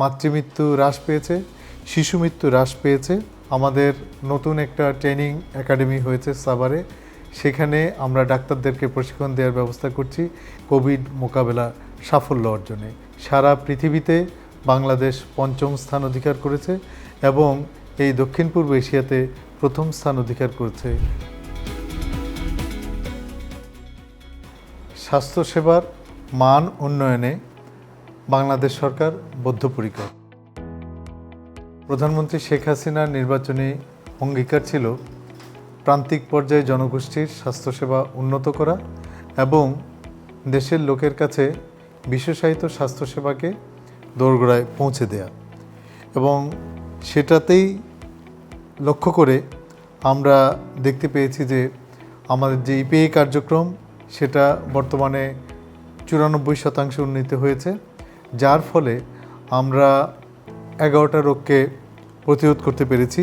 মাতৃমৃত্যু হ্রাস পেয়েছে, শিশু মৃত্যু হ্রাস পেয়েছে। আমাদের নতুন একটা ট্রেনিং একাডেমি হয়েছে সাভারে, সেখানে আমরা ডাক্তারদেরকে প্রশিক্ষণ দেওয়ার ব্যবস্থা করছি কোভিড মোকাবেলা সাফল্য অর্জনে। সারা পৃথিবীতে বাংলাদেশ ৫ম স্থান অধিকার করেছে এবং এই দক্ষিণ পূর্ব এশিয়াতে প্রথম স্থান অধিকার করেছে। স্বাস্থ্যসেবার মান উন্নয়নে বাংলাদেশ সরকার বদ্ধপরিকর। প্রধানমন্ত্রী শেখ হাসিনার নির্বাচনী অঙ্গীকার ছিল প্রান্তিক পর্যায়ে জনগোষ্ঠীর স্বাস্থ্যসেবা উন্নত করা এবং দেশের লোকের কাছে বিশেষায়িত স্বাস্থ্যসেবাকে দোরগোড়ায় পৌঁছে দেয়া, এবং সেটাতেই লক্ষ্য করে আমরা দেখতে পেয়েছি যে আমাদের যে ইপিআই কার্যক্রম সেটা বর্তমানে ৯৪% উন্নীত হয়েছে, যার ফলে আমরা 11টা রোগকে প্রতিরোধ করতে পেরেছি।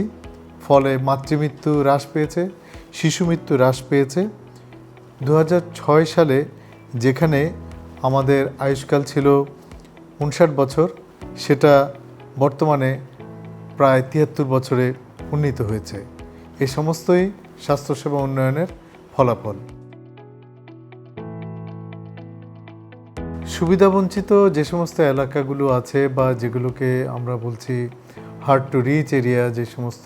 ফলে মাতৃমৃত্যু হ্রাস পেয়েছে, শিশু মৃত্যু হ্রাস পেয়েছে। 2006 সালে যেখানে আমাদের আয়ুষ্কাল ছিল 59 বছর, সেটা বর্তমানে প্রায় 73 বছরে উন্নীত হয়েছে। এই সমস্তই স্বাস্থ্যসেবা উন্নয়নের ফলাফল। সুবিধাবঞ্চিত যে সমস্ত এলাকাগুলো আছে বা যেগুলোকে আমরা বলছি হার্ড টু রিচ এরিয়া, যে সমস্ত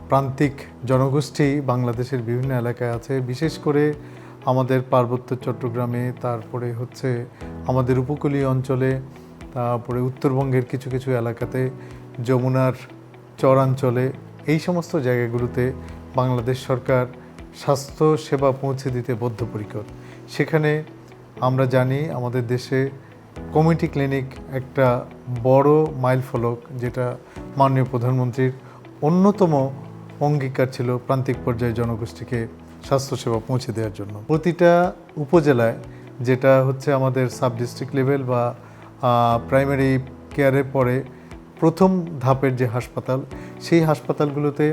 প্রান্তিক জনগোষ্ঠী বাংলাদেশের বিভিন্ন এলাকায় আছে, বিশেষ করে আমাদের পার্বত্য চট্টগ্রামে, তারপরে হচ্ছে আমাদের উপকূলীয় অঞ্চলে, তারপরে উত্তরবঙ্গের কিছু কিছু এলাকাতে, যমুনার চরাঞ্চলে, এই সমস্ত জায়গাগুলোতে বাংলাদেশ সরকার স্বাস্থ্য সেবা পৌঁছে দিতে বদ্ধপরিকর। সেখানে আমরা জানি আমাদের দেশে কমিউনিটি ক্লিনিক একটা বড় মাইলফলক, যেটা মাননীয় প্রধানমন্ত্রীর অন্যতম অঙ্গীকার ছিল প্রান্তিক পর্যায়ে জনগোষ্ঠীকে স্বাস্থ্যসেবা পৌঁছে দেওয়ার জন্য। প্রতিটা উপজেলায়, যেটা হচ্ছে আমাদের সাব ডিস্ট্রিক্ট লেভেল বা প্রাইমারি কেয়ারের পরে প্রথম ধাপের যে হাসপাতাল, সেই হাসপাতালগুলোতে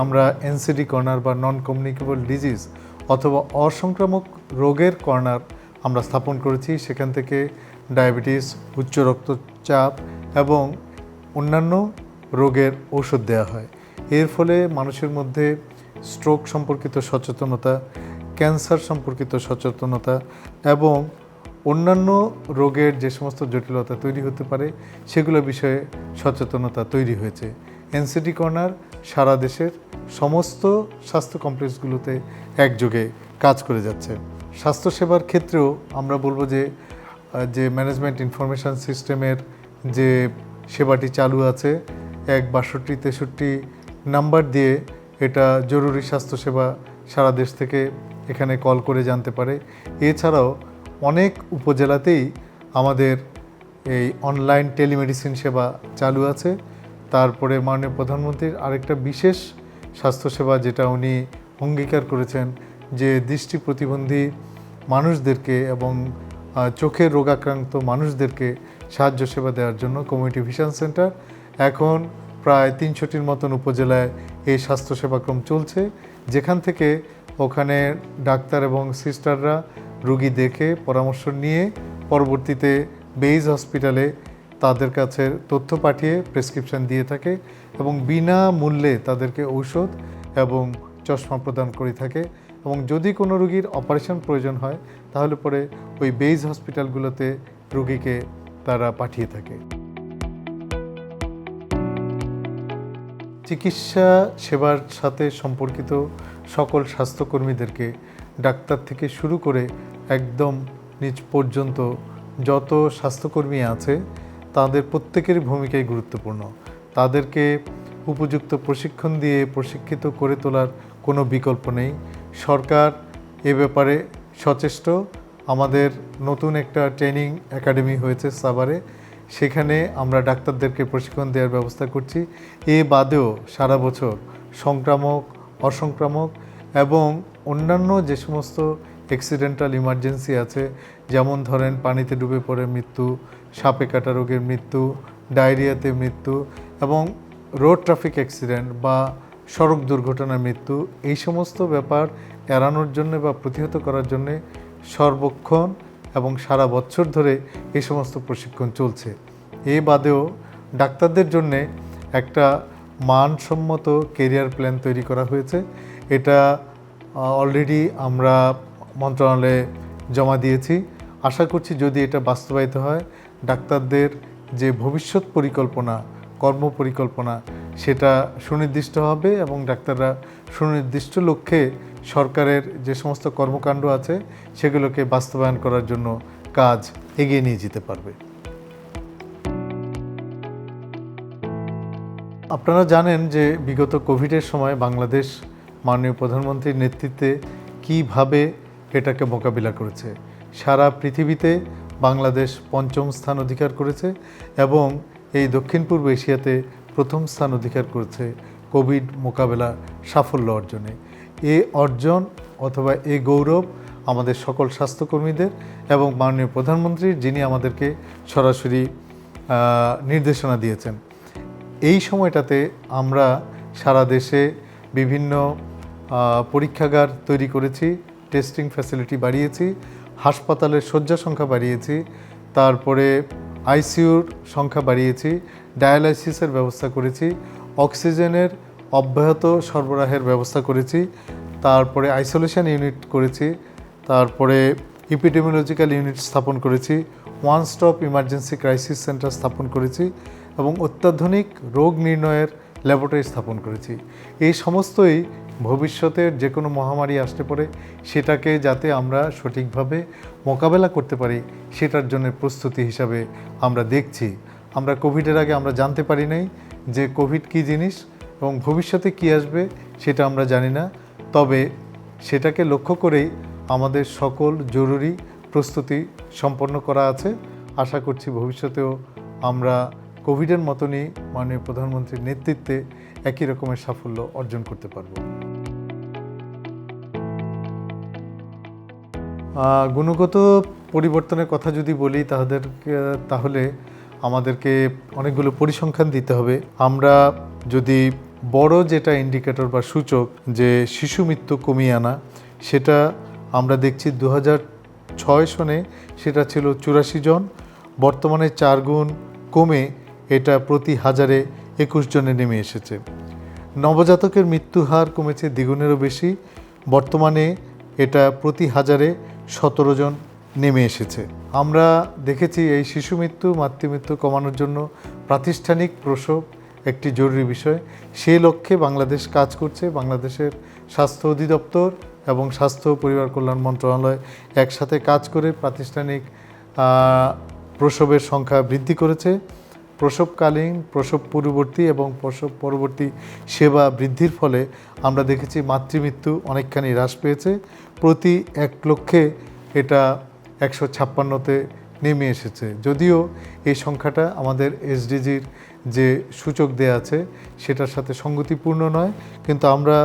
আমরা এনসিডি কর্নার বা নন কমিউনিকেবল ডিজিজ অথবা অসংক্রামক রোগের কর্নার আমরা স্থাপন করেছি। সেখান থেকে ডায়াবেটিস, উচ্চ রক্তচাপ এবং অন্যান্য রোগের ঔষধ দেওয়া হয়। এর ফলে মানুষের মধ্যে স্ট্রোক সম্পর্কিত সচেতনতা, ক্যান্সার সম্পর্কিত সচেতনতা এবং অন্যান্য রোগের যে সমস্ত জটিলতা তৈরি হতে পারে সেগুলো বিষয়ে সচেতনতা তৈরি হয়েছে। এনসিডি কর্নার সারা দেশের সমস্ত স্বাস্থ্য কমপ্লেক্সগুলোতে একযোগে কাজ করে যাচ্ছে। স্বাস্থ্যসেবার ক্ষেত্রেও আমরা বলবো যে ম্যানেজমেন্ট ইনফরমেশন সিস্টেমের যে সেবাটি চালু আছে, ১৬২-৬৩ নাম্বার দিয়ে এটা জরুরি স্বাস্থ্যসেবা সারা দেশ থেকে এখানে কল করে জানতে পারে। এছাড়াও অনেক উপজেলাতেই আমাদের এই অনলাইন টেলিমেডিসিন সেবা চালু আছে। তারপরে মাননীয় প্রধানমন্ত্রীর আরেকটা বিশেষ স্বাস্থ্যসেবা যেটা উনি অঙ্গীকার করেছেন, যে দৃষ্টি প্রতিবন্ধী মানুষদেরকে এবং চোখের রোগাক্রান্ত মানুষদেরকে সাহায্য সেবা দেওয়ার জন্য কমিউনিটি ভিশন সেন্টার। এখন প্রায় ৩০০টির মতন উপজেলায় এই স্বাস্থ্যসেবাক্রম চলছে, যেখান থেকে ওখানে ডাক্তার এবং সিস্টাররা রোগী দেখে পরামর্শ নিয়ে পরবর্তীতে বেইজ হসপিটালে তাদের কাছে তথ্য পাঠিয়ে প্রেসক্রিপশন দিয়ে থাকে এবং বিনামূল্যে তাদেরকে ঔষধ এবং চশমা প্রদান করে থাকে। এবং যদি কোনো রোগীর অপারেশন প্রয়োজন হয় তাহলে পরে ওই বেইজ হসপিটালগুলোতে রোগীকে তারা পাঠিয়ে থাকে। চিকিৎসা সেবার সাথে সম্পর্কিত সকল স্বাস্থ্যকর্মীদেরকে, ডাক্তার থেকে শুরু করে একদম নিচ পর্যন্ত যত স্বাস্থ্যকর্মী আছে তাদের প্রত্যেকেরই ভূমিকাই গুরুত্বপূর্ণ। তাদেরকে উপযুক্ত প্রশিক্ষণ দিয়ে প্রশিক্ষিত করে তোলার কোনো বিকল্প নেই। সরকার এ ব্যাপারে সচেষ্ট। আমাদের নতুন একটা ট্রেনিং একাডেমি হয়েছে সাভারে, সেখানে আমরা ডাক্তারদেরকে প্রশিক্ষণ দেওয়ার ব্যবস্থা করছি। এ বাদেও সারা বছর সংক্রামক, অসংক্রামক এবং অন্যান্য যে সমস্ত অ্যাক্সিডেন্টাল ইমার্জেন্সি আছে, যেমন ধরেন পানিতে ডুবে পড়ে মৃত্যু, সাপে কাটা রোগের মৃত্যু, ডায়রিয়াতে মৃত্যু এবং রোড ট্রাফিক অ্যাক্সিডেন্ট বা সড়ক দুর্ঘটনার মৃত্যু, এই সমস্ত ব্যাপার এড়ানোর জন্য বা প্রতিহত করার জন্যে সর্বক্ষণ এবং সারা বছর ধরে এই সমস্ত প্রশিক্ষণ চলছে। এ বাদেও ডাক্তারদের জন্যে একটা মানসম্মত কেরিয়ার প্ল্যান তৈরি করা হয়েছে। এটা অলরেডি আমরা মন্ত্রণালয়ে জমা দিয়েছি। আশা করছি যদি এটা বাস্তবায়িত হয়, ডাক্তারদের যে ভবিষ্যৎ পরিকল্পনা, কর্ম পরিকল্পনা, সেটা সুনির্দিষ্ট হবে এবং ডাক্তাররা সুনির্দিষ্ট লক্ষ্যে সরকারের যে সমস্ত কর্মকাণ্ড আছে সেগুলোকে বাস্তবায়ন করার জন্য কাজ এগিয়ে নিয়ে যেতে পারবে। আপনারা জানেন যে বিগত কোভিডের সময় বাংলাদেশ মাননীয় প্রধানমন্ত্রীর নেতৃত্বে কীভাবে এটাকে মোকাবিলা করেছে। সারা পৃথিবীতে বাংলাদেশ পঞ্চম স্থান অধিকার করেছে এবং এই দক্ষিণ পূর্ব এশিয়াতে প্রথম স্থান অধিকার করেছে কোভিড মোকাবেলা সাফল্য অর্জনে। এই অর্জন অথবা এই গৌরব আমাদের সকল স্বাস্থ্যকর্মীদের এবং মাননীয় প্রধানমন্ত্রীর, যিনি আমাদেরকে সরাসরি নির্দেশনা দিয়েছেন। এই সময়টাতে আমরা সারা দেশে বিভিন্ন পরীক্ষাগার তৈরি করেছি, টেস্টিং ফ্যাসিলিটি বাড়িয়েছি, হাসপাতালের শয্যা সংখ্যা বাড়িয়েছি, তারপরে আইসিইউর সংখ্যা বাড়িয়েছি, ডায়ালাইসিসের ব্যবস্থা করেছি, অক্সিজেনের অব্যাহত সরবরাহের ব্যবস্থা করেছি, তারপরে আইসোলেশন ইউনিট করেছি, তারপরে এপিডেমিওলজিক্যাল ইউনিট স্থাপন করেছি, one stop emergency crisis centre স্থাপন করেছি এবং অত্যাধুনিক রোগ নির্ণয়ের ল্যাবরেটরি স্থাপন করেছি। এই সমস্তই ভবিষ্যতের যে কোনো মহামারী আসতে পারে সেটাকে যাতে আমরা সঠিকভাবে মোকাবেলা করতে পারি সেটার জন্য প্রস্তুতি হিসাবে আমরা দেখছি। আমরা কোভিডের আগে আমরা জানতে পারি নাই যে কোভিড কী জিনিস এবং ভবিষ্যতে কী আসবে সেটা আমরা জানি না। তবে সেটাকে লক্ষ্য করেই আমাদের সকল জরুরি প্রস্তুতি সম্পন্ন করা আছে। আশা করছি ভবিষ্যতেও আমরা কোভিডের মতনই মাননীয় প্রধানমন্ত্রীর নেতৃত্বে একই রকমের সাফল্য অর্জন করতে পারব। গুণগত পরিবর্তনের কথা যদি বলি তাহলে আমাদেরকে অনেকগুলো পরিসংখ্যান দিতে হবে। আমরা যদি বড় যেটা ইন্ডিকেটর বা সূচক যে শিশু মৃত্যু কমিয়ে আনা, সেটা আমরা দেখছি 2006 সনে সেটা ছিল 84 জন, বর্তমানে 4 গুণ কমে এটা প্রতি হাজারে 21 জনে নেমে এসেছে। নবজাতকের মৃত্যু হার কমেছে দ্বিগুণেরও বেশি, বর্তমানে এটা প্রতি হাজারে 17 জন নেমে এসেছে। আমরা দেখেছি এই শিশু মৃত্যু, মাতৃমৃত্যু কমানোর জন্য প্রাতিষ্ঠানিক প্রসব একটি জরুরি বিষয়। সেই লক্ষ্যে বাংলাদেশ কাজ করছে। বাংলাদেশের স্বাস্থ্য অধিদপ্তর এবং স্বাস্থ্য পরিবার কল্যাণ মন্ত্রণালয় একসাথে কাজ করে প্রাতিষ্ঠানিক প্রসবের সংখ্যা বৃদ্ধি করেছে। প্রসবকালীন, প্রসব পূর্ববর্তী এবং প্রসব পরবর্তী সেবা বৃদ্ধির ফলে আমরা দেখেছি মাতৃমৃত্যু অনেকখানি হ্রাস পেয়েছে। প্রতি 1 লক্ষে এটা 156তে নেমে এসেছে। যদিও এই সংখ্যাটা আমাদের এসডিজির যে সূচক দেয়া আছে সেটার সাথে সঙ্গতিপূর্ণ নয়, কিন্তু আমরা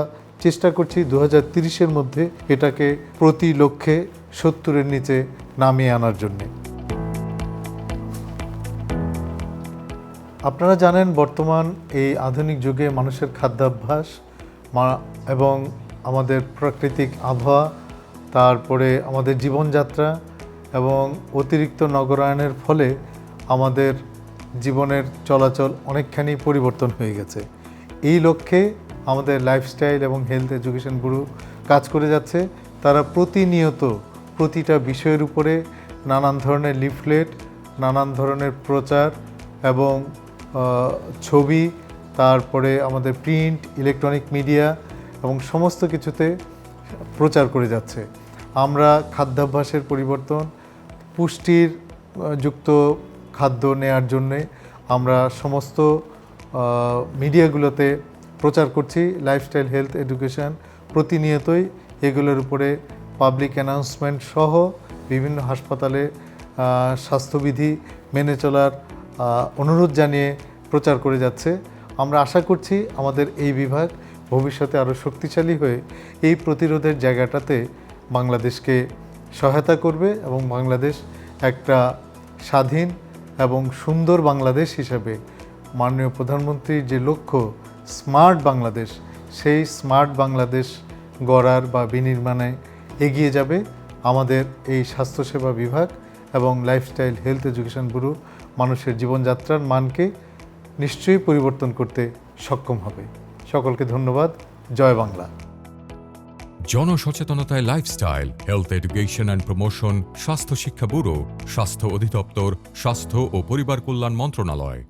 চেষ্টা করছি 2030-এর মধ্যে এটাকে প্রতি লক্ষে 70-এর নিচে নামিয়ে আনার জন্যে। আপনারা জানেন বর্তমান এই আধুনিক যুগে মানুষের খাদ্যাভ্যাস এবং আমাদের প্রাকৃতিক আবহাওয়া, তারপরে আমাদের জীবনযাত্রা এবং অতিরিক্ত নগরায়নের ফলে আমাদের জীবনের চলাচল অনেকখানি পরিবর্তন হয়ে গেছে। এই লক্ষ্যে আমাদের লাইফস্টাইল এবং হেলথ এডুকেশন ব্যুরো কাজ করে যাচ্ছে। তারা প্রতিনিয়ত প্রতিটা বিষয়ের উপরে নানান ধরনের লিফলেট, নানান ধরনের প্রচার এবং ছবি, তারপরে আমাদের প্রিন্ট, ইলেকট্রনিক মিডিয়া এবং সমস্ত কিছুতে প্রচার করে যাচ্ছে। আমরা খাদ্যাভ্যাসের পরিবর্তন, পুষ্টির যুক্ত খাদ্য নেয়ার জন্যে আমরা সমস্ত মিডিয়াগুলোতে প্রচার করছি। লাইফস্টাইল হেলথ এডুকেশন প্রতিনিয়তই এগুলোর উপরে পাবলিক অ্যানাউন্সমেন্ট সহ বিভিন্ন হাসপাতালে স্বাস্থ্যবিধি মেনে চলার অনুরোধ জানিয়ে প্রচার করে যাচ্ছে। আমরা আশা করছি আমাদের এই বিভাগ ভবিষ্যতে আরও শক্তিশালী হয়ে এই প্রতিরোধের জায়গাটাতে বাংলাদেশকে সহায়তা করবে এবং বাংলাদেশ একটা স্বাধীন এবং সুন্দর বাংলাদেশ হিসাবে মাননীয় প্রধানমন্ত্রীর যে লক্ষ্য স্মার্ট বাংলাদেশ, সেই স্মার্ট বাংলাদেশ গড়ার বা বিনির্মাণে এগিয়ে যাবে আমাদের এই স্বাস্থ্যসেবা বিভাগ এবং লাইফস্টাইল হেলথ এডুকেশন ব্যুরো মানুষের জীবনযাত্রার মানকে নিশ্চয়ই পরিবর্তন করতে সক্ষম হবে। সকলকে ধন্যবাদ। জয় বাংলা। জনসচেতনতায় lifestyle, health education and promotion, স্বাস্থ্য শিক্ষা ব্যুরো, স্বাস্থ্য অধিদপ্তর, স্বাস্থ্য ও পরিবার কল্যাণ মন্ত্রণালয়।